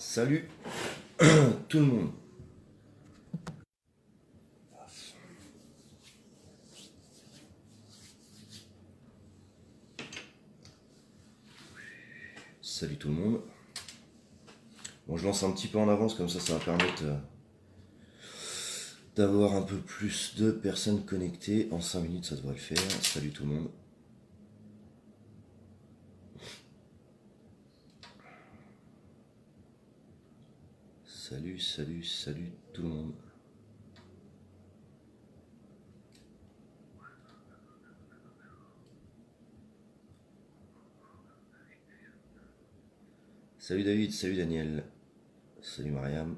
Salut tout le monde. Salut tout le monde. Bon, je lance un petit peu en avance, comme ça va permettre d'avoir un peu plus de personnes connectées. En 5 minutes, ça devrait le faire. Salut tout le monde. Salut tout le monde. Salut David, salut Daniel, salut Mariam.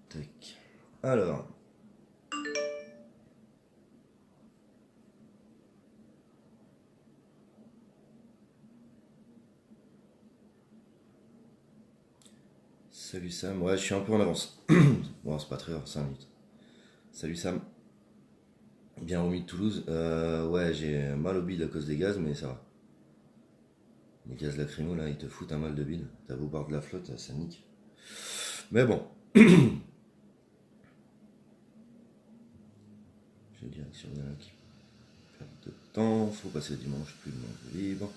Tac. Alors. Salut Sam, ouais je suis un peu en avance. Bon c'est pas très grave, 5 minutes. Salut Sam. Bien remis de Toulouse. Ouais j'ai mal au bide à cause des gaz mais ça va. Les gaz lacrymaux là, ils te foutent un mal de bide. T'as beau boire de la flotte, ça nique. Mais bon. J'ai direction de qui perd de temps. Faut passer le dimanche, plus le monde libre.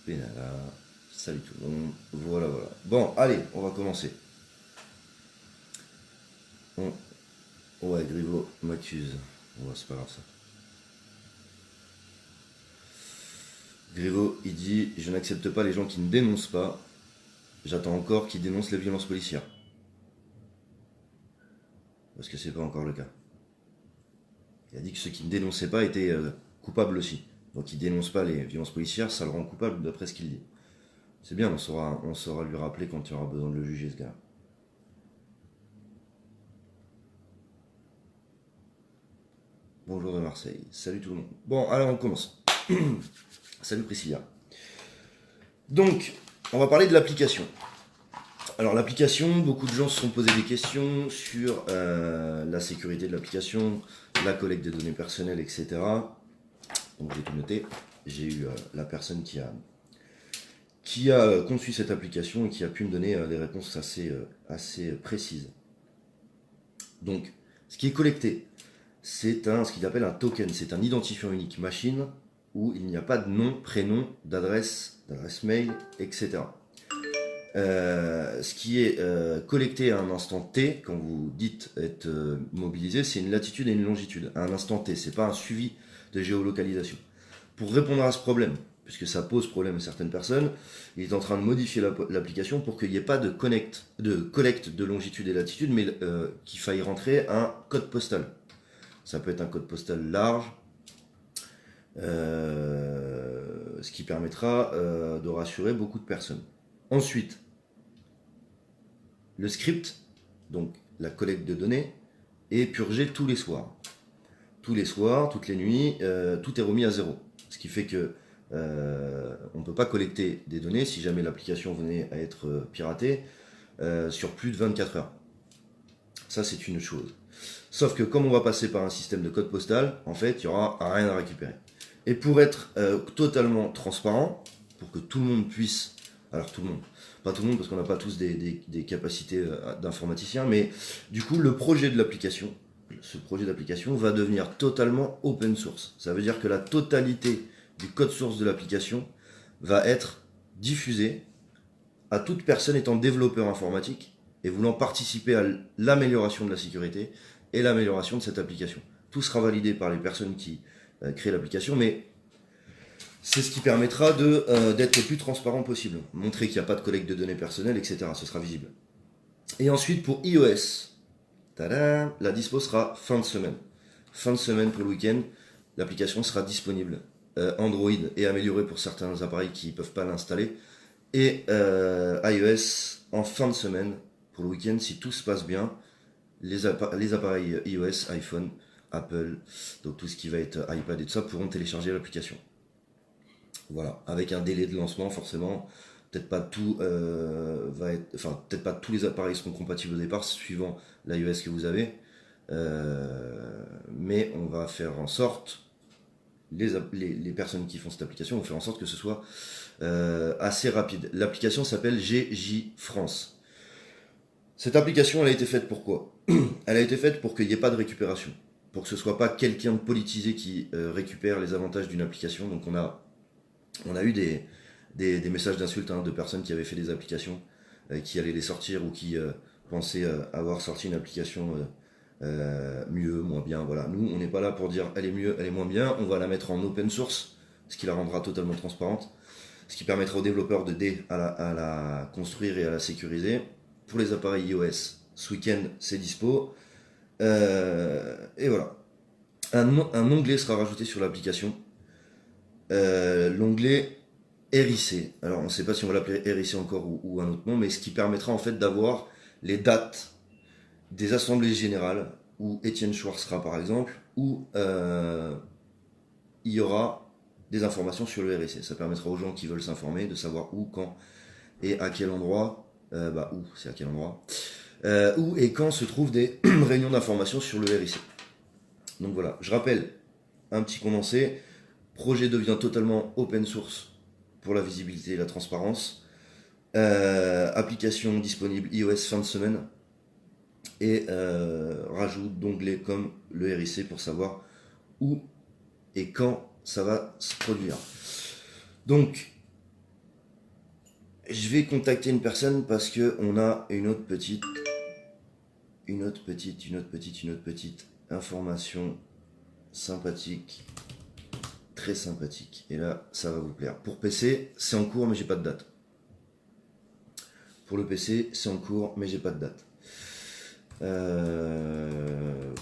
Pénala. Salut tout le monde. Voilà. Bon, allez, on va commencer. Ouais, Grivo m'accuse. Ouais, c'est pas grave ça. Grivo, il dit: je n'accepte pas les gens qui ne dénoncent pas. J'attends encore qu'ils dénoncent les violences policières. Parce que c'est pas encore le cas. Il a dit que ceux qui ne dénonçaient pas étaient coupables aussi. Donc il dénonce pas les violences policières, ça le rend coupable d'après ce qu'il dit. C'est bien, on saura lui rappeler quand il y aura besoin de le juger, ce gars. Bonjour de Marseille, salut tout le monde. Bon, alors on commence. Salut Priscilla. Donc, on va parler de l'application. Alors l'application, beaucoup de gens se sont posé des questions sur la sécurité de l'application, la collecte des données personnelles, etc. Donc j'ai tout noté. J'ai eu la personne qui a conçu cette application et qui a pu me donner des réponses assez précises. Donc, ce qui est collecté, c'est ce qu'il appelle un token, c'est un identifiant unique machine où il n'y a pas de nom, prénom, d'adresse mail, etc. Ce qui est collecté à un instant T, quand vous dites être mobilisé, c'est une latitude et une longitude. À un instant T, c'est pas un suivi de géolocalisation. Pour répondre à ce problème, puisque ça pose problème à certaines personnes, il est en train de modifier l'application pour qu'il n'y ait pas de collecte de longitude et latitude, mais qu'il faille rentrer un code postal. Ça peut être un code postal large, ce qui permettra de rassurer beaucoup de personnes. Ensuite, le script, donc la collecte de données, est purgé tous les soirs. Tous les soirs, toutes les nuits, tout est remis à zéro. Ce qui fait que on ne peut pas collecter des données si jamais l'application venait à être piratée sur plus de 24 heures. Ça, c'est une chose. Sauf que comme on va passer par un système de code postal, en fait, il n'y aura rien à récupérer. Et pour être totalement transparent, pour que tout le monde puisse... Alors tout le monde, pas tout le monde parce qu'on n'a pas tous des capacités d'informaticiens, mais du coup, le projet de l'application, ce projet d'application va devenir totalement open source. Ça veut dire que la totalité du code source de l'application va être diffusé à toute personne étant développeur informatique et voulant participer à l'amélioration de la sécurité et l'amélioration de cette application. Tout sera validé par les personnes qui créent l'application, mais c'est ce qui permettra d'être le plus transparent possible. Montrer qu'il n'y a pas de collecte de données personnelles, etc. Ce sera visible. Et ensuite, pour iOS, tada, la dispo sera fin de semaine. Fin de semaine pour le week-end, l'application sera disponible. Android est amélioré pour certains appareils qui ne peuvent pas l'installer. Et iOS en fin de semaine pour le week-end, si tout se passe bien, les appareils iOS, iPhone, Apple, donc tout ce qui va être iPad et tout ça pourront télécharger l'application. Voilà, avec un délai de lancement forcément. Peut-être pas tout peut-être pas tous les appareils seront compatibles au départ, suivant l'iOS que vous avez. Mais on va faire en sorte les personnes qui font cette application vont faire en sorte que ce soit assez rapide. L'application s'appelle GJ France. Cette application, elle a été faite pour quoi? Elle a été faite pour qu'il n'y ait pas de récupération, pour que ce soit pas quelqu'un de politisé qui récupère les avantages d'une application. Donc on a eu des messages d'insultes de personnes qui avaient fait des applications, qui allaient les sortir ou qui pensaient avoir sorti une application mieux, moins bien. Voilà. Nous, on n'est pas là pour dire elle est mieux, elle est moins bien. On va la mettre en open source, ce qui la rendra totalement transparente, ce qui permettra aux développeurs d'aider à la construire et à la sécuriser. Pour les appareils iOS, ce week-end, c'est dispo. Et voilà. Un onglet sera rajouté sur l'application. L'onglet RIC. Alors, on ne sait pas si on va l'appeler RIC encore ou un autre nom, mais ce qui permettra en fait d'avoir les dates des assemblées générales où Étienne Schwartz sera par exemple, où il y aura des informations sur le RIC. Ça permettra aux gens qui veulent s'informer de savoir où, quand et à quel endroit, où c'est à quel endroit, où et quand se trouvent des réunions d'information sur le RIC. Donc voilà, je rappelle, un petit condensé, projet devient totalement open source pour la visibilité et la transparence, application disponible iOS fin de semaine, et rajout d'onglets comme le RIC pour savoir où et quand ça va se produire. Donc, je vais contacter une personne parce que on a une autre petite information sympathique, très sympathique. Et là, ça va vous plaire. Pour PC, c'est en cours, mais j'ai pas de date. Pour le PC, c'est en cours, mais j'ai pas de date.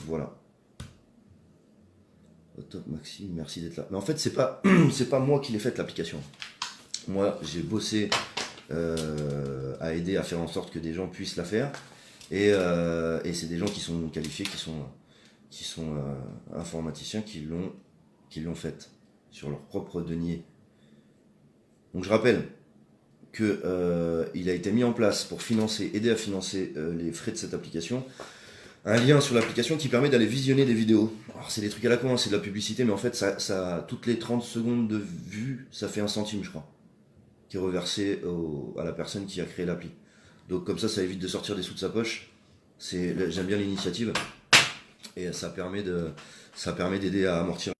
Voilà. Au top Maxime, merci d'être là. Mais en fait, c'est pas moi qui l'ai faite l'application. Moi, j'ai bossé à aider à faire en sorte que des gens puissent la faire. Et c'est des gens qui sont qualifiés, qui sont informaticiens, qui l'ont faite sur leur propre denier. Donc je rappelle que il a été mis en place pour aider à financer les frais de cette application, un lien sur l'application qui permet d'aller visionner des vidéos. Alors c'est des trucs à la con, c'est de la publicité, mais en fait ça toutes les 30 secondes de vue, ça fait 1 centime je crois, qui est reversé à la personne qui a créé l'appli. Donc comme ça évite de sortir des sous de sa poche. J'aime bien l'initiative et ça permet d'aider à amortir.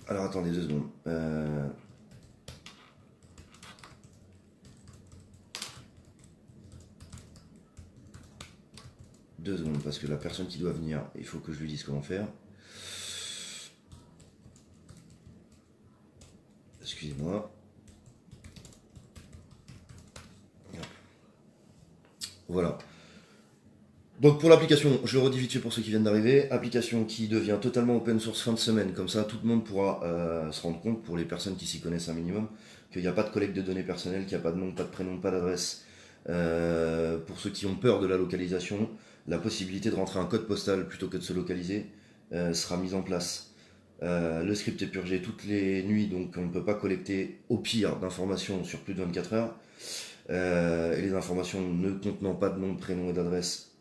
Alors attendez 2 secondes. 2 secondes parce que la personne qui doit venir, il faut que je lui dise comment faire. Excusez-moi. Voilà. Donc pour l'application, je le redis vite fait pour ceux qui viennent d'arriver, application qui devient totalement open source fin de semaine, comme ça tout le monde pourra se rendre compte, pour les personnes qui s'y connaissent un minimum, qu'il n'y a pas de collecte de données personnelles, qu'il n'y a pas de nom, pas de prénom, pas d'adresse. Pour ceux qui ont peur de la localisation, la possibilité de rentrer un code postal plutôt que de se localiser sera mise en place. Le script est purgé toutes les nuits, donc on ne peut pas collecter au pire d'informations sur plus de 24 heures. Et les informations ne contenant pas de nom, de prénom et d'adresse,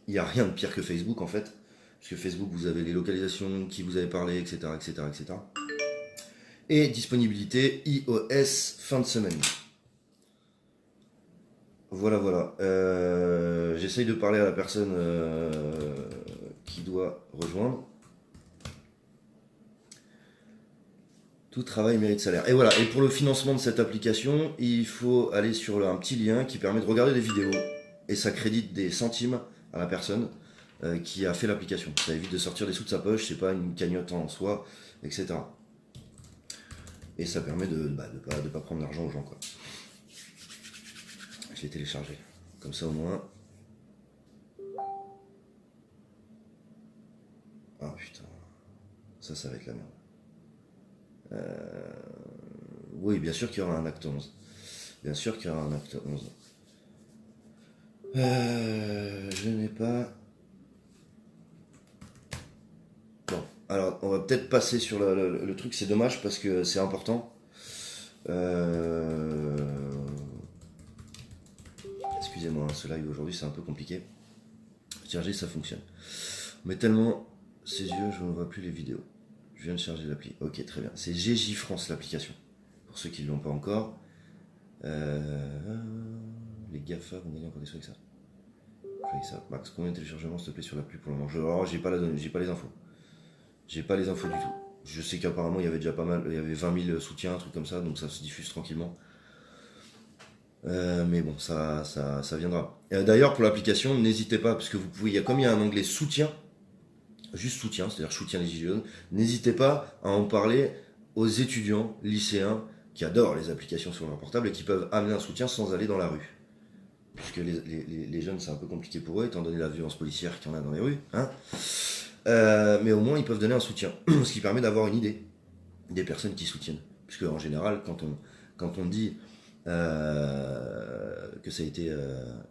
il n'y a rien de pire que Facebook en fait. Parce que Facebook, vous avez les localisations, qui vous avez parlé, etc. etc., etc. Et disponibilité iOS fin de semaine. Voilà, voilà. J'essaye de parler à la personne qui doit rejoindre. Tout travail mérite salaire. Et voilà, et pour le financement de cette application, il faut aller sur un petit lien qui permet de regarder des vidéos. Et ça crédite des centimes à la personne qui a fait l'application. Ça évite de sortir des sous de sa poche, c'est pas une cagnotte en soi, etc. Et ça permet de pas prendre l'argent aux gens, quoi. Je l'ai téléchargé. Comme ça au moins. Ah putain. Ça va être la merde. Oui, bien sûr qu'il y aura un acte 11. Bien sûr qu'il y aura un acte 11. Je n'ai pas... Bon, alors on va peut-être passer sur le truc, c'est dommage parce que c'est important. Excusez-moi, ce live aujourd'hui c'est un peu compliqué. Charger, ça fonctionne. Mais tellement ses yeux, je ne vois plus les vidéos. Je viens de charger l'appli. Ok, très bien. C'est GJ France l'application. Pour ceux qui ne l'ont pas encore. Les GAFA vont gagner encore des trucs avec ça. Avec ça. Max, combien de téléchargements s'il te plaît sur l'appli pour le moment? Alors, j'ai pas la donnée, j'ai pas les infos. J'ai pas les infos du tout. Je sais qu'apparemment il y avait déjà pas mal, il y avait 20 000 soutiens, un truc comme ça, donc ça se diffuse tranquillement. Mais bon, ça viendra. D'ailleurs, pour l'application, n'hésitez pas, parce que vous pouvez, comme il y a un onglet soutien, juste soutien, c'est-à-dire soutien les gilets jaunes, n'hésitez pas à en parler aux étudiants, lycéens, qui adorent les applications sur leur portable et qui peuvent amener un soutien sans aller dans la rue. Puisque les jeunes, c'est un peu compliqué pour eux, étant donné la violence policière qu'il y en a dans les rues. Hein. Mais au moins, ils peuvent donner un soutien, ce qui permet d'avoir une idée des personnes qui soutiennent. Puisque en général, quand on dit que ça a été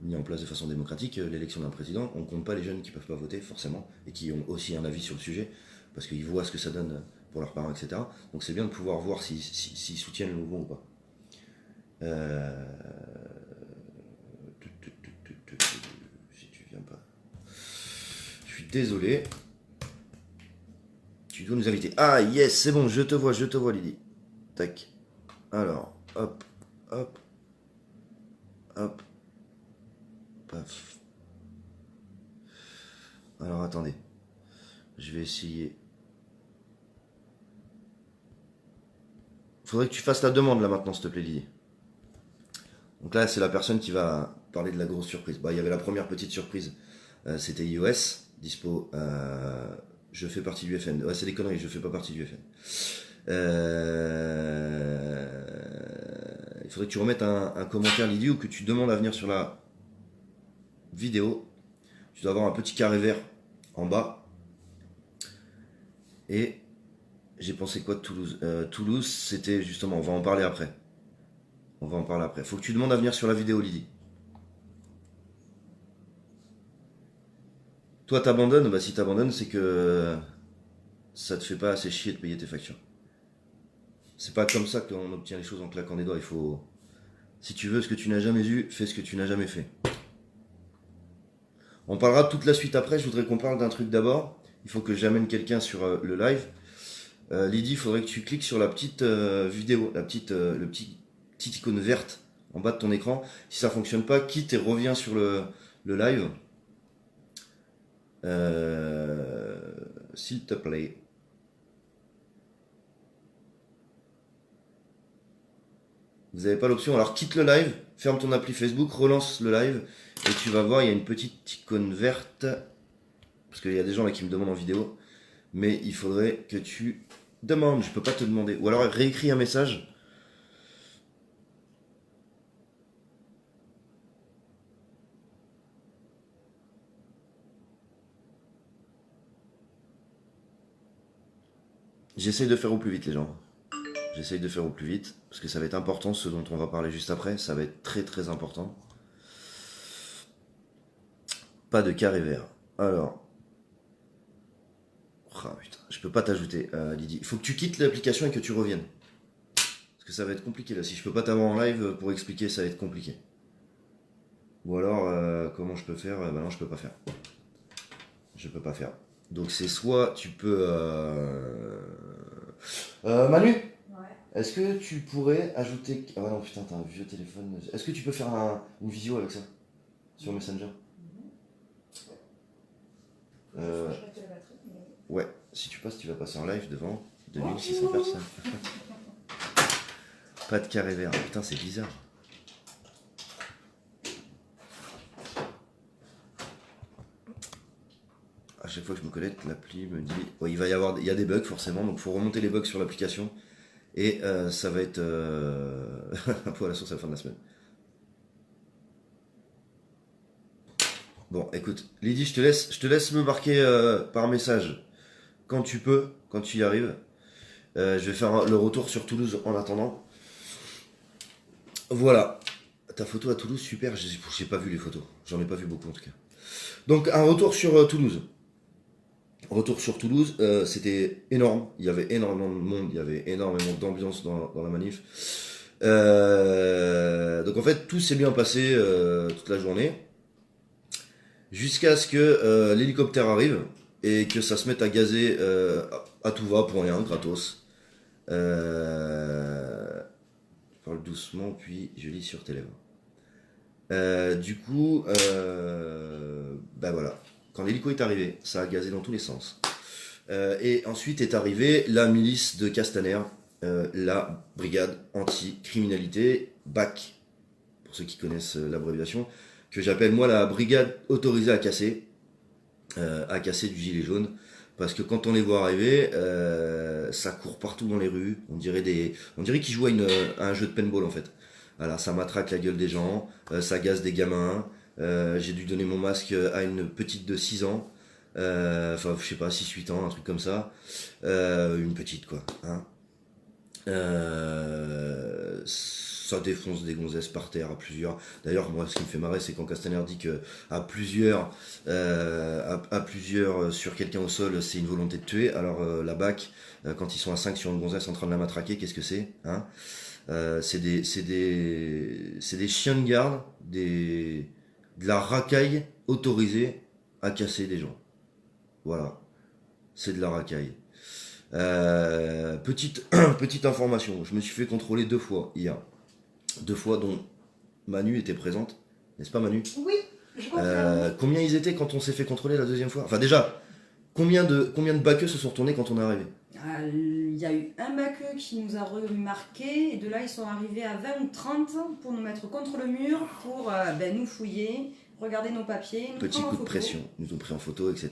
mis en place de façon démocratique, l'élection d'un président, on compte pas les jeunes qui peuvent pas voter forcément et qui ont aussi un avis sur le sujet parce qu'ils voient ce que ça donne pour leurs parents, etc. Donc c'est bien de pouvoir voir s'ils soutiennent le mouvement ou pas. Si tu viens pas, je suis désolé. Tu dois nous inviter. Ah yes, c'est bon, je te vois Lydie. Tac. Alors, hop, hop, hop, paf. Alors attendez, je vais essayer. Faudrait que tu fasses la demande là maintenant, s'il te plaît, Lydie. Donc là, c'est la personne qui va parler de la grosse surprise. Bah, il y avait la première petite surprise, c'était iOS, dispo. Je fais partie du FN. Ouais, c'est des conneries, je fais pas partie du FN. Il faudrait que tu remettes un commentaire, Lydie, ou que tu demandes à venir sur la vidéo. Tu dois avoir un petit carré vert en bas. Et j'ai pensé quoi de Toulouse? Toulouse, c'était justement, on va en parler après. Faut que tu demandes à venir sur la vidéo, Lydie. Toi, t'abandonnes? Bah, si t'abandonnes, c'est que ça te fait pas assez chier de payer tes factures. C'est pas comme ça qu'on obtient les choses en claquant des doigts. Il faut. Si tu veux ce que tu n'as jamais eu, fais ce que tu n'as jamais fait. On parlera de toute la suite après. Je voudrais qu'on parle d'un truc d'abord. Il faut que j'amène quelqu'un sur le live. Lydie, il faudrait que tu cliques sur la petite vidéo, le petit icône verte en bas de ton écran. Si ça fonctionne pas, quitte et reviens sur le live. S'il te plaît. Vous n'avez pas l'option, alors quitte le live, ferme ton appli Facebook, relance le live, et tu vas voir, il y a une petite icône verte, parce qu'il y a des gens là qui me demandent en vidéo, mais il faudrait que tu demandes, je peux pas te demander, ou alors réécris un message. J'essaye de faire au plus vite les gens. J'essaye de faire au plus vite, parce que ça va être important, ce dont on va parler juste après, ça va être très très important. Pas de carré vert. Alors. Oh putain, je peux pas t'ajouter, Lydie. Il faut que tu quittes l'application et que tu reviennes. Parce que ça va être compliqué là. Si je peux pas t'avoir en live pour expliquer, ça va être compliqué. Ou alors, comment je peux faire? Bah non, je peux pas faire. Je peux pas faire. Donc c'est soit tu peux... Manu? Est-ce que tu pourrais ajouter... Ah ouais non putain, t'as un vieux téléphone. Est-ce que tu peux faire une visio avec ça? Sur Messenger? Ouais, si tu passes, tu vas passer en live devant 2600 personnes. Pas de carré vert. Putain, c'est bizarre. À chaque fois que je me connecte, l'appli me dit... Ouais, il y a des bugs forcément, donc il faut remonter les bugs sur l'application. Et ça va être un peu à la source à la fin de la semaine. Bon, écoute, Lydie, je te laisse me marquer par message quand tu peux, quand tu y arrives. Je vais faire le retour sur Toulouse en attendant. Voilà. Ta photo à Toulouse, super. J'ai pas vu les photos. J'en ai pas vu beaucoup en tout cas. Donc, un retour sur Toulouse. Retour sur Toulouse, c'était énorme. Il y avait énormément de monde, il y avait énormément d'ambiance dans la manif. Donc en fait, tout s'est bien passé toute la journée. jusqu'à ce que l'hélicoptère arrive et que ça se mette à gazer à tout va pour rien, gratos. Je parle doucement, puis je lis sur tes lèvres. Du coup, ben voilà. Quand l'hélico est arrivé, ça a gazé dans tous les sens. Et ensuite est arrivée la milice de Castaner, la brigade anti-criminalité, BAC, pour ceux qui connaissent l'abréviation, que j'appelle moi la brigade autorisée à casser du gilet jaune. Parce que quand on les voit arriver, ça court partout dans les rues. On dirait qu'ils jouent à un jeu de paintball en fait. Voilà, ça matraque la gueule des gens, ça gaze des gamins. J'ai dû donner mon masque à une petite de 6 ans. Enfin, je sais pas, 6-8 ans, un truc comme ça. Une petite quoi. Hein. Ça défonce des gonzesses par terre à plusieurs. D'ailleurs, moi, ce qui me fait marrer, c'est quand Castaner dit que à plusieurs sur quelqu'un au sol, c'est une volonté de tuer. Alors la BAC, quand ils sont à 5 sur une gonzesse en train de la matraquer, qu'est-ce que c'est, hein? C'est des chiens de garde, de la racaille autorisée à casser des gens. Voilà, c'est de la racaille. Petite information, je me suis fait contrôler 2 fois hier. 2 fois dont Manu était présente, n'est-ce pas Manu? Oui, je confirme. Combien ils étaient quand on s'est fait contrôler la deuxième fois? Enfin déjà, combien de baqueux se sont retournés quand on est arrivé? Il y a eu un baqueux qui nous a remarqué et de là ils sont arrivés à 20 ou 30 pour nous mettre contre le mur, pour nous fouiller, regarder nos papiers, nous Petit prendre en coup de photo. pression, ils nous ont pris en photo, etc.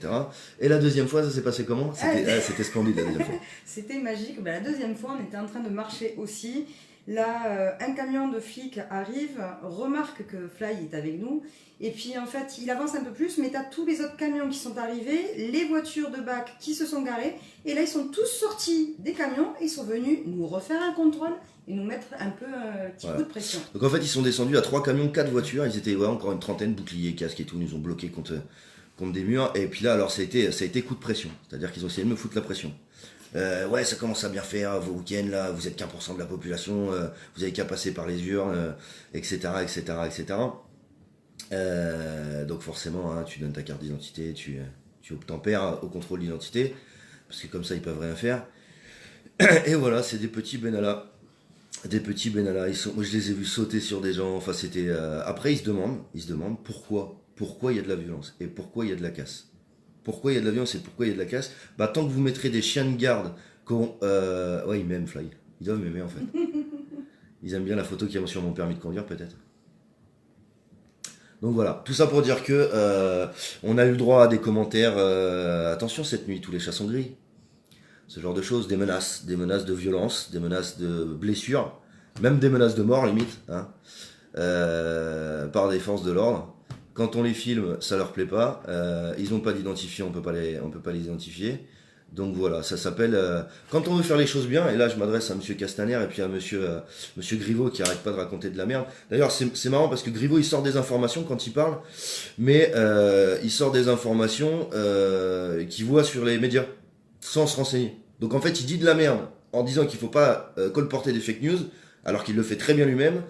Et la deuxième fois, ça s'est passé comment? C'était splendide la deuxième fois. C'était magique. La deuxième fois, on était en train de marcher aussi. Là, un camion de flics arrive, remarque que Fly est avec nous. Et puis, en fait, il avance un peu plus, mais tu as tous les autres camions qui sont arrivés, les voitures de BAC qui se sont garées. Et là, ils sont tous sortis des camions et ils sont venus nous refaire un contrôle et nous mettre un peu un petit coup de pression. Donc en fait, ils sont descendus à 3 camions, 4 voitures. Ils étaient encore une trentaine, boucliers, casques et tout. Ils nous ont bloqués contre des murs. Et puis là, alors, ça a été coup de pression. C'est-à-dire qu'ils ont essayé de me foutre la pression. Ouais, ça commence à bien faire, vos week-ends là, vous êtes qu'1% de la population, vous avez qu'à passer par les urnes, etc., etc., etc. Donc forcément, hein, tu donnes ta carte d'identité, tu obtempères au contrôle d'identité, parce que comme ça, ils peuvent rien faire. Et voilà, c'est des petits Benalla. Des petits Benalla, moi je les ai vus sauter sur des gens, enfin c'était... Après ils se demandent pourquoi il y a de la violence, et pourquoi il y a de la casse. Pourquoi il y a de la violence et pourquoi il y a de la casse? Bah tant que vous mettrez des chiens de garde ouais, ils m'aiment Fly. Ils doivent m'aimer en fait. Ils aiment bien la photo qu'il y a sur mon permis de conduire peut-être. Donc voilà, tout ça pour dire que on a eu le droit à des commentaires. Attention cette nuit, tous les chats sont gris. Ce genre de choses, des menaces de violence, des menaces de blessures, même des menaces de mort limite, hein, par des forces de l'ordre. Quand on les filme, ça leur plaît pas. Ils n'ont pas d'identifié, on peut pas les identifier. Donc voilà, ça s'appelle quand on veut faire les choses bien. Et là, je m'adresse à Monsieur Castaner et puis à Monsieur Griveaux qui arrête pas de raconter de la merde. D'ailleurs, c'est marrant parce que Griveaux il sort des informations quand il parle, mais il sort des informations qu'il voit sur les médias sans se renseigner. Donc en fait, il dit de la merde en disant qu'il faut pas colporter des fake news, alors qu'il le fait très bien lui-même.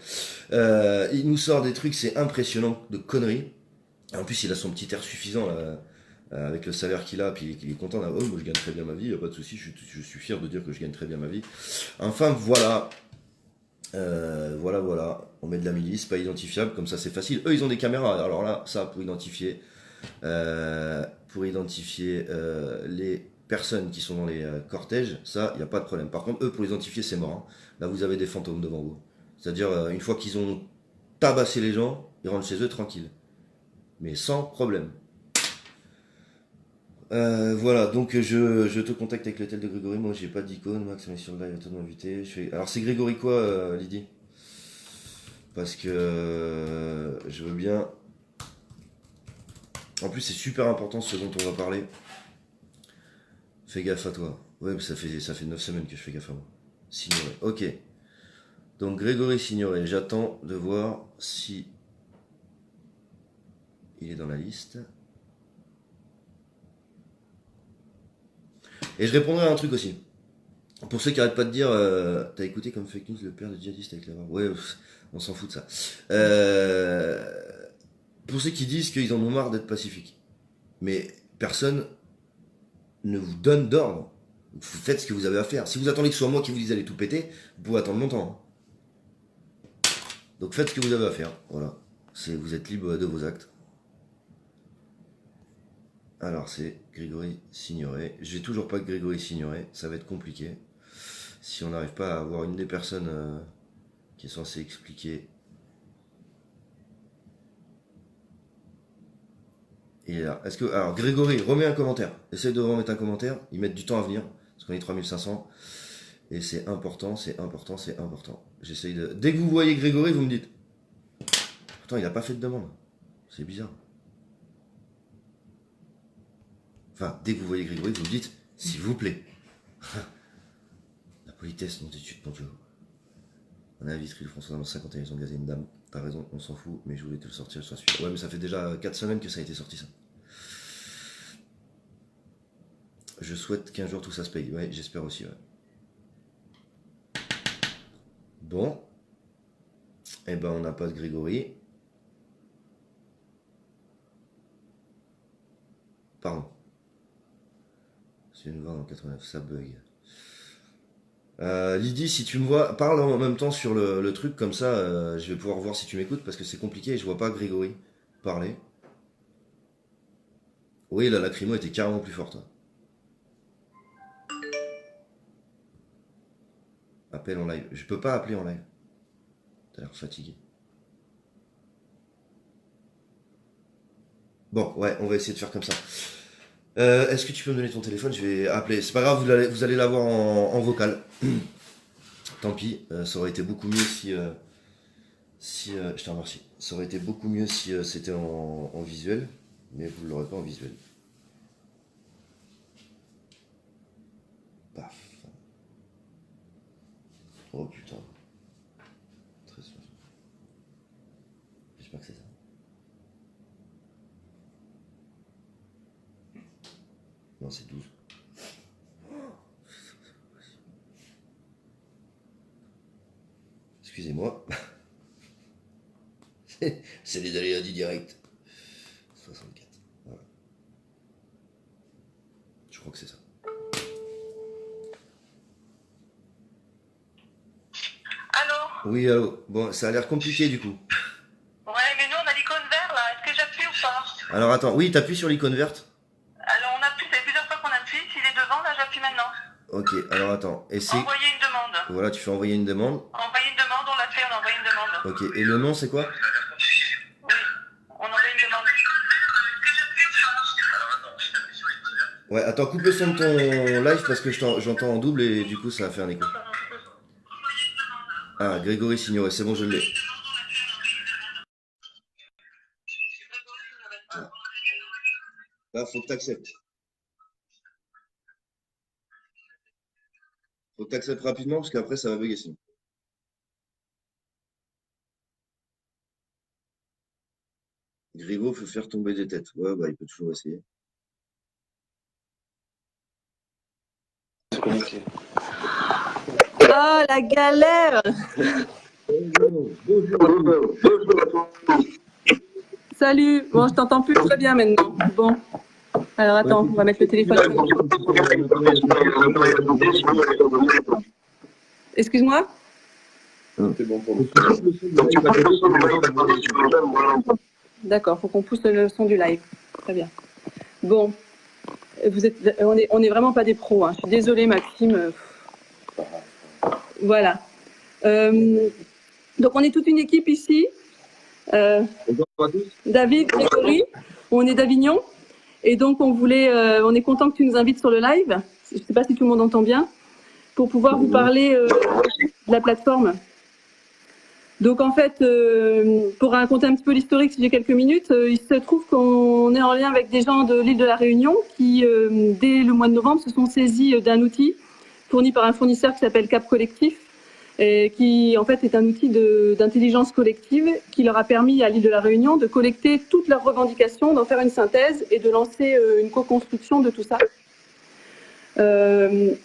Il nous sort des trucs, c'est impressionnant, de conneries. En plus, il a son petit air suffisant là, avec le salaire qu'il a, puis il est content d'avoir. Oh, moi je gagne très bien ma vie, y a pas de souci, je suis fier de dire que je gagne très bien ma vie. Enfin voilà, voilà. On met de la milice, pas identifiable, comme ça c'est facile. Eux, ils ont des caméras, alors là, ça pour identifier les personnes qui sont dans les cortèges, ça, il n'y a pas de problème. Par contre, eux, pour les identifier, c'est mort. Hein. Là, vous avez des fantômes devant vous. C'est-à-dire, une fois qu'ils ont tabassé les gens, ils rentrent chez eux tranquilles. Mais sans problème. Voilà, donc je te contacte avec l'hôtel de Grégory. Moi, j'ai pas d'icône. Max, on est sur le live, attends de m'inviter. Alors, c'est Grégory quoi, Lydie? Parce que je veux bien. En plus, c'est super important ce dont on va parler. Fais gaffe à toi. Ouais, mais ça fait 9 semaines que je fais gaffe à moi. Signoré. Ok. Donc, Grégory Signoré. J'attends de voir si il est dans la liste. Et je répondrai à un truc aussi. Pour ceux qui arrêtent pas de dire, t'as écouté comme fake news le père de djihadiste avec la barbe. Ouais, on s'en fout de ça. pour ceux qui disent qu'ils en ont marre d'être pacifiques. Mais personne ne vous donne d'ordre. Vous faites ce que vous avez à faire. Si vous attendez que ce soit moi qui vous dise d'aller tout péter, vous pouvez attendre longtemps. Donc faites ce que vous avez à faire. Voilà. Vous êtes libre de vos actes. Alors c'est Grégory Signoret. J'ai toujours pas que Grégory Signoret. Ça va être compliqué. Si on n'arrive pas à avoir une des personnes qui est censée expliquer. Et là, alors Grégory, remets un commentaire. Essaye de remettre un commentaire. Ils mettent du temps à venir. Parce qu'on est 3500. Et c'est important, c'est important, c'est important. J'essaye de... Dès que vous voyez Grégory, vous me dites. Pourtant, il n'a pas fait de demande. C'est bizarre. Enfin, dès que vous voyez Grégory, vous me dites, s'il vous plaît. La politesse, non d'étude, mon Dieu. On a la vitrine de François dans 51, ils ont gazé une dame. T'as raison, on s'en fout, mais je voulais te le sortir, je suis sûr. Ouais, mais ça fait déjà 4 semaines que ça a été sorti, ça. Je souhaite qu'un jour tout ça se paye. Ouais, j'espère aussi, ouais. Bon. Eh ben, on n'a pas de Grégory. Pardon. C'est une voix en 89, ça bug. Lydie, si tu me vois, parle en même temps sur le truc, comme ça, je vais pouvoir voir si tu m'écoutes, parce que c'est compliqué et je vois pas Grégory parler. Oui, la lacrymo était carrément plus forte. Appel en live. Je peux pas appeler en live. T'as l'air fatigué. Bon, ouais, on va essayer de faire comme ça. Est-ce que tu peux me donner ton téléphone? Je vais appeler. C'est pas grave, vous allez l'avoir en vocal. Tant pis, ça aurait été beaucoup mieux si... je te remercie. Ça aurait été beaucoup mieux si c'était en visuel, mais vous ne l'aurez pas en visuel. Paf. Oh putain. Très sûr. J'espère que c'est ça. Non, c'est 12. Excusez-moi. C'est les aléas du direct. 64. Voilà. Je crois que c'est ça. Allô? Oui, allô. Bon, ça a l'air compliqué du coup. Ouais, mais nous on a l'icône verte là. Est-ce que j'appuie ou pas? Alors attends, oui, t'appuies sur l'icône verte. Alors on appuie, ça fait plusieurs fois qu'on appuie. S'il est devant, là j'appuie maintenant. Ok, alors attends. Envoyer une demande. Voilà, tu fais envoyer une demande. Envoyer une demande, on l'a fait, on a envoyé une demande. Ok, et le nom c'est quoi? Oui, on envoie une demande. Ouais, attends, coupe le son de ton live parce que j'entends en double et du coup ça va faire un écho. Ah, Grégory Signoret, c'est bon, je l'ai. Là, faut que t'acceptes. Faut que t'acceptes rapidement parce qu'après ça va bugger sinon. Grégo faut faire tomber des têtes. Ouais, bah il peut toujours essayer. Oh, la galère! Salut! Bon, je t'entends plus très bien maintenant. Bon. Alors attends, on va mettre le téléphone. Excuse-moi? C'est bon pour nous. D'accord, faut qu'on pousse le son du live. Très bien. Bon. On est vraiment pas des pros. Hein. Je suis désolée, Maxime. Voilà. Donc on est toute une équipe ici. David, Grégory, on est d'Avignon. Et donc on est content que tu nous invites sur le live. Je ne sais pas si tout le monde entend bien. Pour pouvoir vous parler de la plateforme. Donc en fait, pour raconter un petit peu l'historique, si j'ai quelques minutes, il se trouve qu'on est en lien avec des gens de l'île de la Réunion qui, dès le mois de novembre, se sont saisis d'un outil fourni par un fournisseur qui s'appelle Cap Collectif, et qui en fait est un outil d'intelligence collective qui leur a permis à l'île de la Réunion de collecter toutes leurs revendications, d'en faire une synthèse et de lancer une co-construction de tout ça.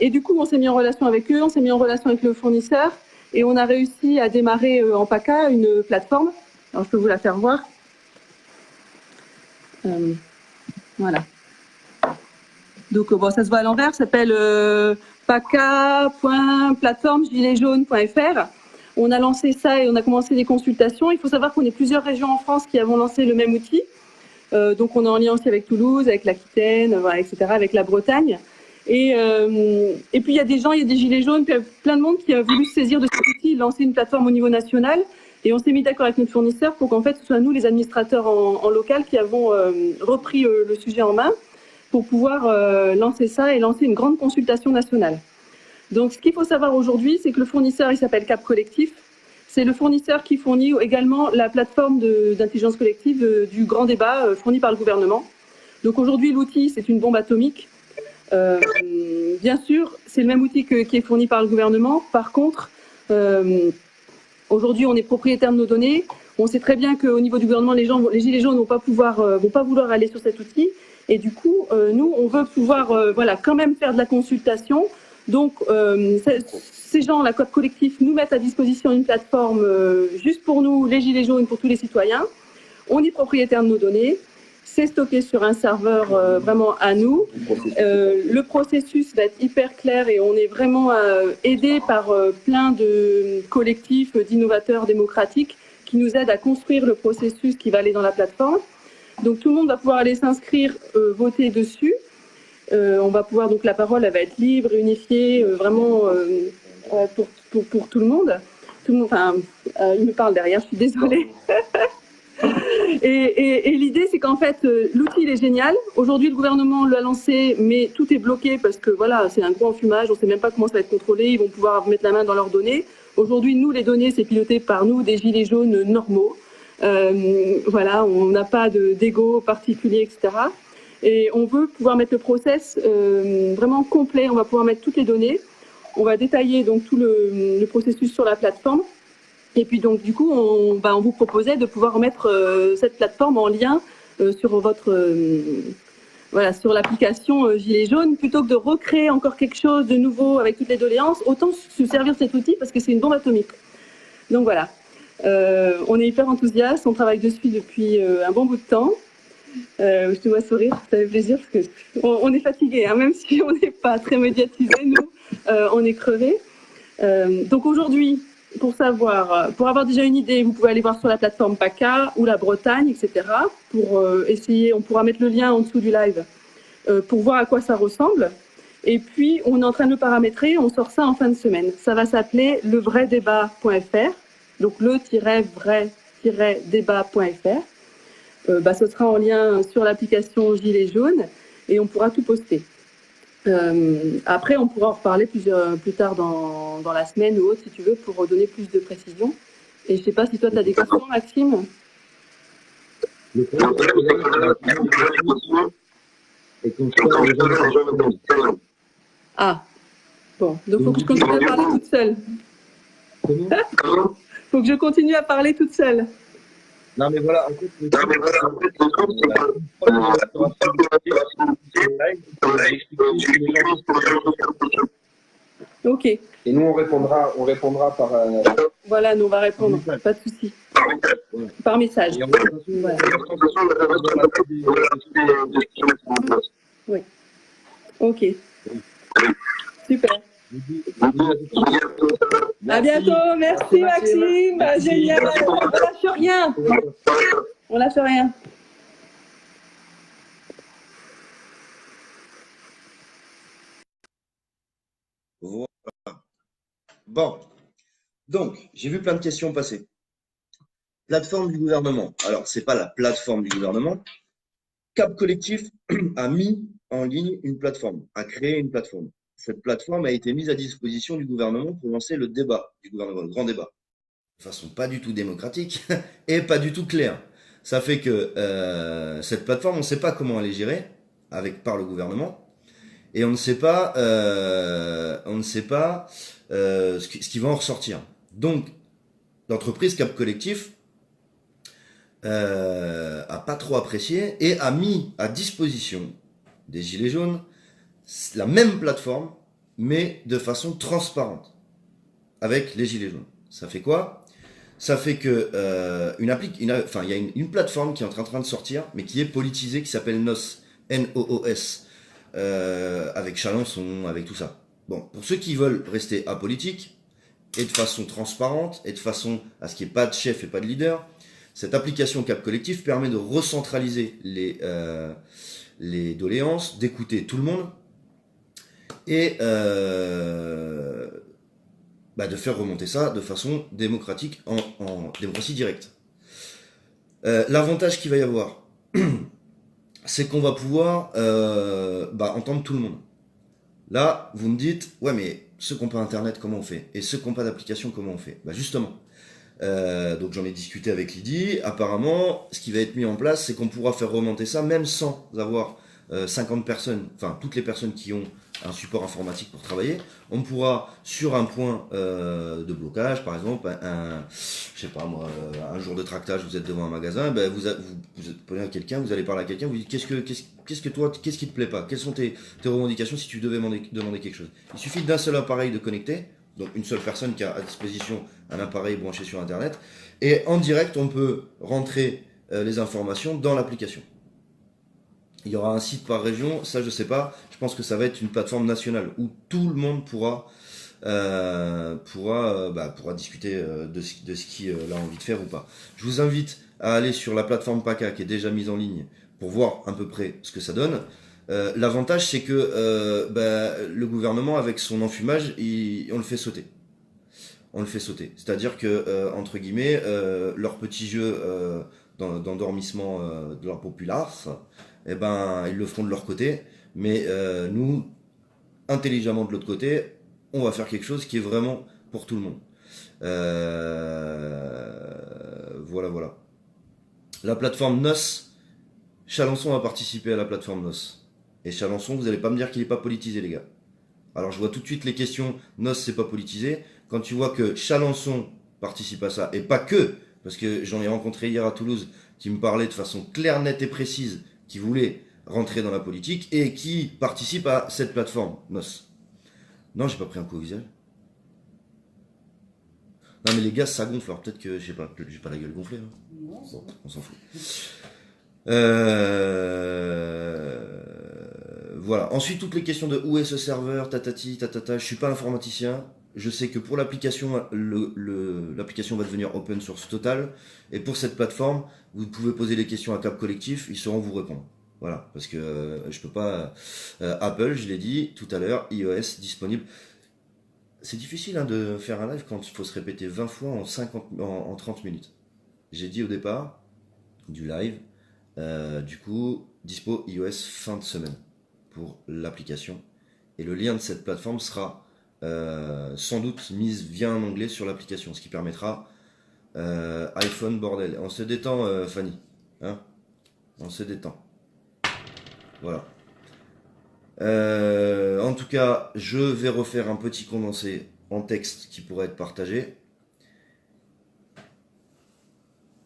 Et du coup, on s'est mis en relation avec eux, on s'est mis en relation avec le fournisseur et on a réussi à démarrer en PACA une plateforme. Alors, je peux vous la faire voir. Voilà. Donc, bon, ça se voit à l'envers, ça s'appelle paca.plateformegiletsjaunes.fr. On a lancé ça et on a commencé des consultations. Il faut savoir qu'on est plusieurs régions en France qui avons lancé le même outil. Donc, on est en lien aussi avec Toulouse, avec l'Aquitaine, voilà, etc., avec la Bretagne. Et puis, il y a des gens, il y a des gilets jaunes, puis il y a plein de monde qui a voulu se saisir de cet outil, lancer une plateforme au niveau national. Et on s'est mis d'accord avec notre fournisseur pour qu'en fait, ce soit nous, les administrateurs en local, qui avons repris le sujet en main pour pouvoir lancer ça et lancer une grande consultation nationale. Donc, ce qu'il faut savoir aujourd'hui, c'est que le fournisseur, il s'appelle Cap Collectif. C'est le fournisseur qui fournit également la plateforme d'intelligence collective du grand débat fourni par le gouvernement. Donc, aujourd'hui, l'outil, c'est une bombe atomique. Bien sûr, c'est le même outil qui est fourni par le gouvernement. Par contre, aujourd'hui, on est propriétaire de nos données. On sait très bien qu'au niveau du gouvernement, les gilets jaunes vont pas vouloir aller sur cet outil. Et du coup, nous, on veut pouvoir, voilà, quand même faire de la consultation. Donc, ces gens, la Cap Collectif, nous mettent à disposition une plateforme juste pour nous, les gilets jaunes, pour tous les citoyens. On est propriétaire de nos données. C'est stocké sur un serveur vraiment à nous. Le processus va être hyper clair et on est vraiment aidé par plein de collectifs d'innovateurs démocratiques qui nous aident à construire le processus qui va aller dans la plateforme. Donc tout le monde va pouvoir aller s'inscrire, voter dessus. On va pouvoir, donc la parole, elle va être libre, unifiée, vraiment pour tout le monde. Enfin, il me parle derrière, je suis désolée. Et l'idée, c'est qu'en fait, l'outil, il est génial. Aujourd'hui, le gouvernement l'a lancé, mais tout est bloqué parce que voilà, c'est un gros enfumage, on ne sait même pas comment ça va être contrôlé, ils vont pouvoir mettre la main dans leurs données. Aujourd'hui, nous, les données, c'est piloté par nous, des gilets jaunes normaux. Voilà, on n'a pas d'ego particulier, etc. Et on veut pouvoir mettre le process vraiment complet, on va pouvoir mettre toutes les données. On va détailler donc tout le processus sur la plateforme. Et puis donc du coup, on vous proposait de pouvoir mettre cette plateforme en lien sur votre voilà, sur l'application Gilets jaunes, plutôt que de recréer encore quelque chose de nouveau avec toutes les doléances, autant se servir de cet outil parce que c'est une bombe atomique. Donc voilà, on est hyper enthousiaste, on travaille dessus depuis un bon bout de temps. Je te vois sourire, ça fait plaisir parce que on est fatigué, hein, même si on n'est pas très médiatisé, nous, on est crevés. Donc aujourd'hui, pour avoir déjà une idée, vous pouvez aller voir sur la plateforme PACA ou la Bretagne, etc. Pour essayer, on pourra mettre le lien en dessous du live pour voir à quoi ça ressemble. Et puis, on est en train de le paramétrer, on sort ça en fin de semaine. Ça va s'appeler levraidébat.fr, donc le-vrai-débat.fr. Ce sera en lien sur l'application Gilets jaunes et on pourra tout poster. Après, on pourra en reparler plus tard dans la semaine ou autre, si tu veux, pour donner plus de précision. Et je ne sais pas si toi, tu as des questions, Maxime. Ah, bon, donc il faut que je continue à parler toute seule. Faut que je continue à parler toute seule. Non, mais voilà, en fait, ok. Et nous, on répondra par... Voilà, nous, on va répondre, pas de souci. Par message. Voilà. Oui. Ok. Super. À bientôt, merci Maxime, génial, on lâche rien, on lâche rien. Voilà. Bon, donc, j'ai vu plein de questions passer. Plateforme du gouvernement. Alors, c'est pas la plateforme du gouvernement. Cap Collectif a mis en ligne une plateforme, a créé une plateforme. Cette plateforme a été mise à disposition du gouvernement pour lancer le débat du gouvernement, le grand débat. De façon pas du tout démocratique et pas du tout claire. Ça fait que cette plateforme, on ne sait pas comment elle est gérée par le gouvernement et on ne sait pas, ce qui va en ressortir. Donc, l'entreprise Cap Collectif a pas trop apprécié et a mis à disposition des Gilets jaunes la même plateforme, mais de façon transparente, avec les Gilets jaunes. Ça fait quoi? ça fait que il y a une plateforme qui est en train de sortir, mais qui est politisée, qui s'appelle NOS, N-O-O-S, avec Chalençon, avec tout ça. Bon, pour ceux qui veulent rester apolitiques, et de façon transparente, et de façon à ce qu'il n'y ait pas de chef et pas de leader, cette application Cap Collectif permet de recentraliser les doléances, d'écouter tout le monde, et de faire remonter ça de façon démocratique, en démocratie directe. L'avantage qu'il va y avoir, c'est qu'on va pouvoir entendre tout le monde. Là, vous me dites, ouais, mais ceux qui n'ont pas Internet, comment on fait? Et ceux qui n'ont pas d'application, comment on fait? Justement. Donc j'en ai discuté avec Lydie. Apparemment, ce qui va être mis en place, c'est qu'on pourra faire remonter ça, même sans avoir 50 personnes, enfin toutes les personnes qui ont un support informatique pour travailler. On pourra, sur un point de blocage, par exemple, je sais pas moi, un jour de tractage, vous êtes devant un magasin, vous prenez quelqu'un, vous allez parler à quelqu'un, vous dites qu'est-ce qui te plaît pas, quelles sont tes revendications si tu devais demander quelque chose. Il suffit d'un seul appareil de connecter, donc une seule personne qui a à disposition un appareil branché sur Internet, et en direct on peut rentrer les informations dans l'application. Il y aura un site par région, ça je sais pas, je pense que ça va être une plateforme nationale où tout le monde pourra discuter de ce qu'il a envie de faire ou pas. Je vous invite à aller sur la plateforme PACA qui est déjà mise en ligne pour voir à peu près ce que ça donne. L'avantage c'est que le gouvernement avec son enfumage, on le fait sauter. On le fait sauter. C'est-à-dire que, entre guillemets, leur petit jeu d'endormissement de leur populace, ils le feront de leur côté, mais nous, intelligemment de l'autre côté, on va faire quelque chose qui est vraiment pour tout le monde. Voilà. La plateforme NOS, Chalençon va participer à la plateforme NOS. Et Chalençon, vous n'allez pas me dire qu'il n'est pas politisé, les gars. Alors je vois tout de suite les questions, NOS c'est pas politisé. Quand tu vois que Chalençon participe à ça, et pas que, parce que j'en ai rencontré hier à Toulouse, qui me parlait de façon claire, nette et précise, qui voulait rentrer dans la politique, et qui participe à cette plateforme, NOS. Non, j'ai pas pris un coup au visage. Non mais les gars, ça gonfle, alors peut-être que, je sais pas, j'ai pas la gueule gonflée. Hein. Bon, on s'en fout. Voilà. Ensuite, toutes les questions de où est ce serveur, tatati, tatata. Je suis pas informaticien. Je sais que pour l'application, l'application va devenir open source total. Et pour cette plateforme, vous pouvez poser les questions à Cap Collectif, ils sauront vous répondre. Voilà. Parce que je peux pas. Apple, je l'ai dit tout à l'heure, iOS disponible. C'est difficile de faire un live quand il faut se répéter 20 fois en 30 minutes. J'ai dit au départ du live. Du coup, dispo iOS fin de semaine pour l'application. Et le lien de cette plateforme sera sans doute mise via un onglet sur l'application, ce qui permettra iPhone bordel. On se détend, Fanny. Hein, on se détend. Voilà. En tout cas, je vais refaire un petit condensé en texte qui pourrait être partagé.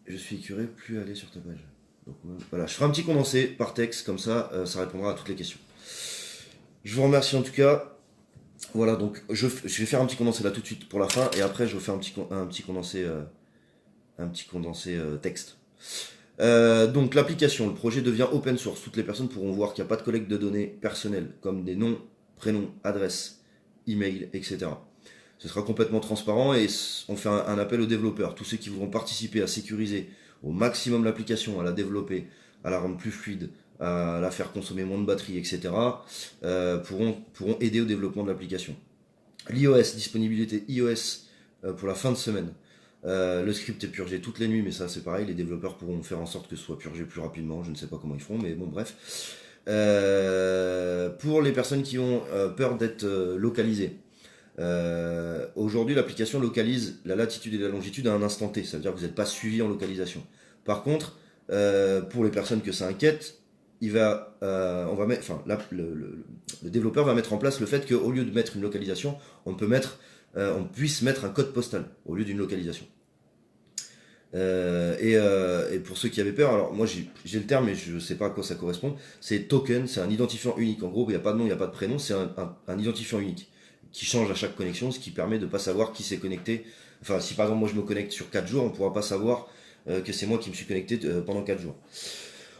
Je suis écœuré, plus aller sur ta page. Donc, voilà, je ferai un petit condensé par texte, comme ça, ça répondra à toutes les questions. Je vous remercie en tout cas. Voilà, donc je vais faire un petit condensé là tout de suite pour la fin, et après je vais faire un petit condensé texte. Donc l'application, le projet devient open source. Toutes les personnes pourront voir qu'il n'y a pas de collecte de données personnelles, comme des noms, prénoms, adresses, email, etc. Ce sera complètement transparent, et on fait un appel aux développeurs. Tous ceux qui voudront participer à sécuriser au maximum l'application, à la développer, à la rendre plus fluide, à la faire consommer moins de batterie, etc., pourront aider au développement de l'application. L'iOS, disponibilité iOS pour la fin de semaine. Le script est purgé toutes les nuits, mais ça c'est pareil, les développeurs pourront faire en sorte que ce soit purgé plus rapidement, je ne sais pas comment ils feront, mais bon bref. Pour les personnes qui ont peur d'être localisées, aujourd'hui l'application localise la latitude et la longitude à un instant T, ça veut dire que vous n'êtes pas suivi en localisation. Par contre, pour les personnes que ça inquiète, le développeur va mettre en place le fait qu'au lieu de mettre une localisation, on puisse mettre un code postal au lieu d'une localisation. Et pour ceux qui avaient peur, alors moi j'ai le terme mais je ne sais pas à quoi ça correspond, c'est token, c'est un identifiant unique. En gros, il n'y a pas de nom, il n'y a pas de prénom, c'est un identifiant unique. qui change à chaque connexion, ce qui permet de ne pas savoir qui s'est connecté. Enfin, si par exemple moi je me connecte sur 4 jours, on ne pourra pas savoir que c'est moi qui me suis connecté pendant 4 jours.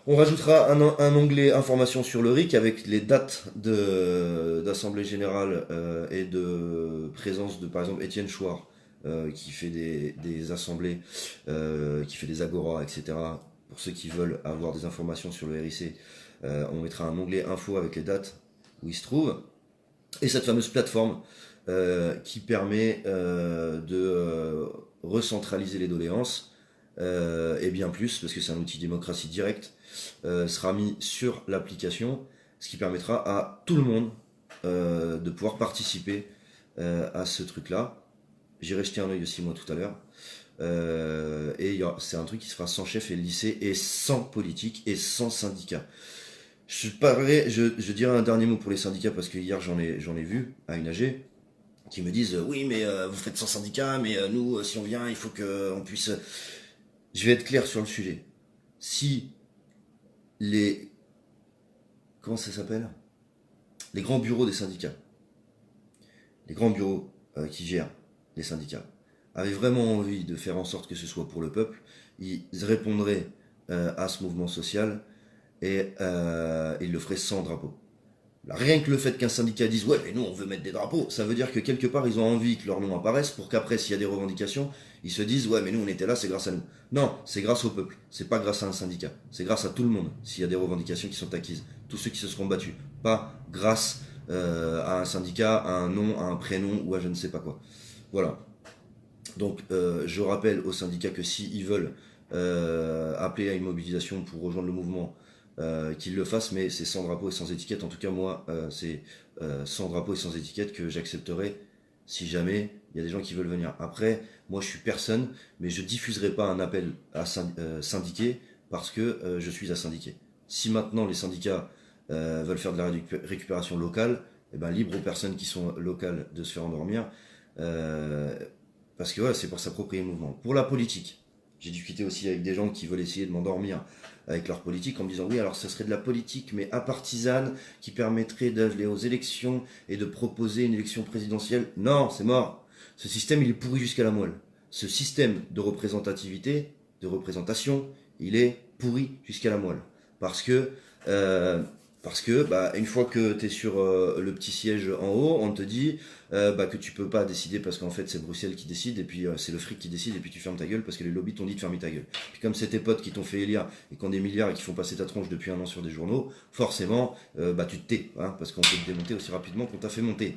On rajoutera un onglet information sur le RIC avec les dates d'assemblée générale et de présence de par exemple Étienne Chouard qui fait des assemblées, qui fait des agoras, etc. Pour ceux qui veulent avoir des informations sur le RIC, on mettra un onglet info avec les dates où il se trouve. Et cette fameuse plateforme qui permet de recentraliser les doléances et bien plus, parce que c'est un outil démocratie directe, sera mis sur l'application, ce qui permettra à tout le monde de pouvoir participer à ce truc-là. J'irai jeter un œil aussi moi tout à l'heure. Et c'est un truc qui se fera sans chef et lycée et sans politique et sans syndicat. Je dirais un dernier mot pour les syndicats parce que hier j'en ai vu à une AG qui me disent oui mais vous faites sans syndicat mais nous si on vient il faut qu'on puisse. Je vais être clair sur le sujet. Si comment ça s'appelle, les grands bureaux des syndicats, les grands bureaux qui gèrent les syndicats avaient vraiment envie de faire en sorte que ce soit pour le peuple, ils répondraient à ce mouvement social et ils le feraient sans drapeau. Là, rien que le fait qu'un syndicat dise ouais mais nous on veut mettre des drapeaux, ça veut dire que quelque part ils ont envie que leur nom apparaisse pour qu'après s'il y a des revendications, ils se disent ouais mais nous on était là, c'est grâce à nous. Non, c'est grâce au peuple, c'est pas grâce à un syndicat, c'est grâce à tout le monde s'il y a des revendications qui sont acquises, tous ceux qui se seront battus, pas grâce à un syndicat, à un nom, à un prénom ou à je ne sais pas quoi. Voilà. Donc je rappelle aux syndicats que s'ils veulent appeler à une mobilisation pour rejoindre le mouvement, qu'ils le fassent, mais c'est sans drapeau et sans étiquette. En tout cas, moi, c'est sans drapeau et sans étiquette que j'accepterai si jamais il y a des gens qui veulent venir. Après, moi, je suis personne, mais je diffuserai pas un appel à syndiquer parce que je suis à syndiquer. Si maintenant les syndicats veulent faire de la récupération locale, eh ben, libre aux personnes qui sont locales de se faire endormir, parce que ouais, c'est pour s'approprier le mouvement. Pour la politique, j'ai discuté aussi avec des gens qui veulent essayer de m'endormir avec leur politique en me disant oui alors ce serait de la politique mais apartisane qui permettrait d'aller aux élections et de proposer une élection présidentielle. Non, c'est mort. Ce système il est pourri jusqu'à la moelle. Ce système de représentativité, de représentation, il est pourri jusqu'à la moelle. Parce que une fois que tu es sur le petit siège en haut, on te dit que tu peux pas décider parce qu'en fait c'est Bruxelles qui décide et puis c'est le fric qui décide et puis tu fermes ta gueule parce que les lobbies t'ont dit de fermer ta gueule. Puis comme c'est tes potes qui t'ont fait élire et qui ont des milliards et qui font passer ta tronche depuis 1 an sur des journaux, forcément tu te tais parce qu'on peut te démonter aussi rapidement qu'on t'a fait monter.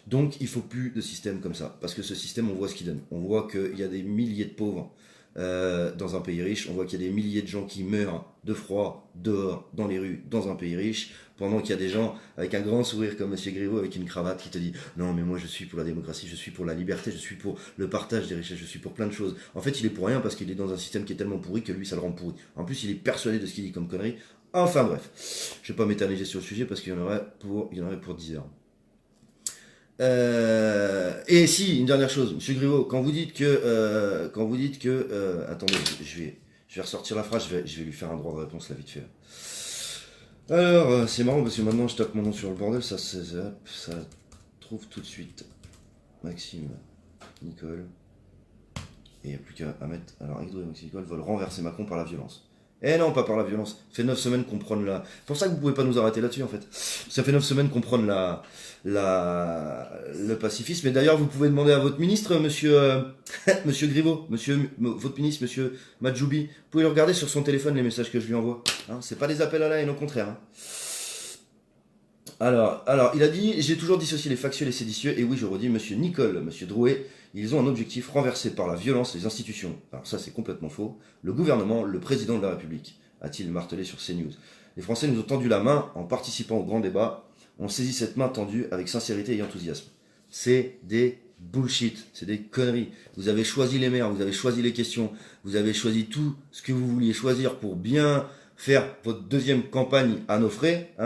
Donc il faut plus de système comme ça parce que ce système on voit ce qu'il donne. On voit qu'il y a des milliers de pauvres dans un pays riche, on voit qu'il y a des milliers de gens qui meurent de froid dehors, dans les rues, dans un pays riche, pendant qu'il y a des gens avec un grand sourire comme Monsieur Griveaux avec une cravate qui te dit non mais moi je suis pour la démocratie, je suis pour la liberté, je suis pour le partage des richesses, je suis pour plein de choses. En fait il est pour rien parce qu'il est dans un système qui est tellement pourri que lui ça le rend pourri. En plus il est persuadé de ce qu'il dit comme connerie. Enfin bref, je vais pas m'éterniser sur le sujet parce qu'il y en aurait pour 10 heures. Et si, une dernière chose, Monsieur Griveaux, quand vous dites que, attendez, je vais ressortir la phrase, je vais lui faire un droit de réponse là vite fait. Alors, c'est marrant parce que maintenant je tape mon nom sur le bordel, ça trouve tout de suite Maxime, Nicole, et il n'y a plus qu'à mettre, alors Hydro et Maxime Nicole veulent renverser Macron par la violence. Eh non, pas par la violence. Ça fait 9 semaines qu'on prône la... C'est pour ça que vous pouvez pas nous arrêter là-dessus, en fait. Ça fait 9 semaines qu'on prône le pacifisme. Et d'ailleurs, vous pouvez demander à votre ministre, monsieur Griveaux, votre ministre, monsieur Majoubi, vous pouvez le regarder sur son téléphone, les messages que je lui envoie. Hein, c'est pas des appels à la haine, au contraire. Hein. Alors, il a dit, j'ai toujours dissocié les factieux et les séditieux, et oui, je redis, monsieur Nicole, monsieur Drouet, ils ont un objectif, renverser par la violence les institutions. Alors ça, c'est complètement faux. Le gouvernement, le président de la République, a-t-il martelé sur CNews. Les Français nous ont tendu la main en participant au grand débat. On saisit cette main tendue avec sincérité et enthousiasme. C'est des bullshit, c'est des conneries. Vous avez choisi les maires, vous avez choisi les questions, vous avez choisi tout ce que vous vouliez choisir pour bien faire votre deuxième campagne à nos frais, hein,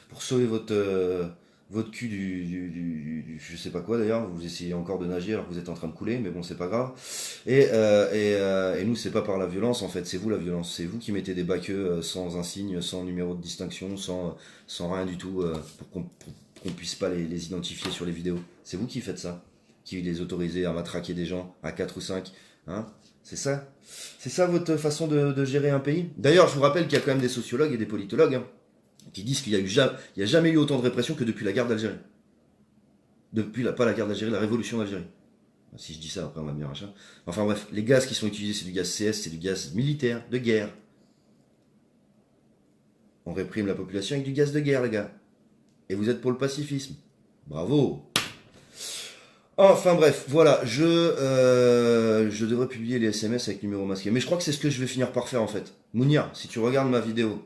pour sauver votre cul du je sais pas quoi d'ailleurs, vous essayez encore de nager alors que vous êtes en train de couler, mais bon c'est pas grave. Et nous c'est pas par la violence en fait, c'est vous la violence, c'est vous qui mettez des baqueux sans insigne, sans numéro de distinction, sans rien du tout qu'on puisse pas les identifier sur les vidéos. C'est vous qui faites ça, qui les autorisez à matraquer des gens à 4 ou 5. Hein, c'est ça votre façon de gérer un pays. D'ailleurs, je vous rappelle qu'il y a quand même des sociologues et des politologues qui disent qu'il n'y a jamais eu autant de répression que depuis la guerre d'Algérie. Pas la guerre d'Algérie, la révolution d'Algérie. Si je dis ça, après on va me dire machin. Enfin bref, les gaz qui sont utilisés, c'est du gaz CS, c'est du gaz militaire, de guerre. On réprime la population avec du gaz de guerre, les gars. Et vous êtes pour le pacifisme. Bravo. Enfin bref, voilà, je devrais publier les SMS avec numéro masqué. Mais je crois que c'est ce que je vais finir par faire en fait. Mounia, si tu regardes ma vidéo,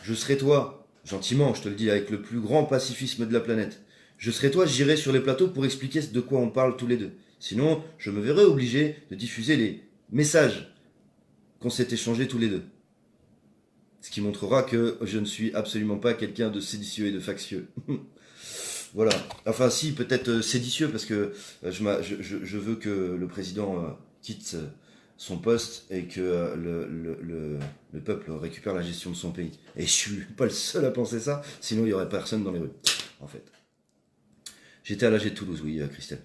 je serai toi, gentiment, je te le dis, avec le plus grand pacifisme de la planète. Je serai toi, j'irai sur les plateaux pour expliquer de quoi on parle tous les deux. Sinon, je me verrai obligé de diffuser les messages qu'on s'est échangés tous les deux. Ce qui montrera que je ne suis absolument pas quelqu'un de séditieux et de factieux. Voilà. Enfin, si, peut-être séditieux, parce que je veux que le président quitte son poste et que le peuple récupère la gestion de son pays. Et je suis pas le seul à penser ça, sinon il n'y aurait personne dans les rues, en fait. J'étais à l'AG de Toulouse, oui, Christelle.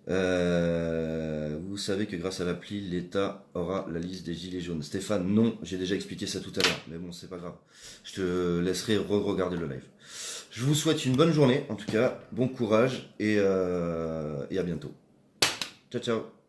Vous savez que grâce à l'appli, l'État aura la liste des gilets jaunes. Stéphane, non, j'ai déjà expliqué ça tout à l'heure, mais bon, c'est pas grave. Je te laisserai re-regarder le live. Je vous souhaite une bonne journée, en tout cas, bon courage et à bientôt. Ciao, ciao.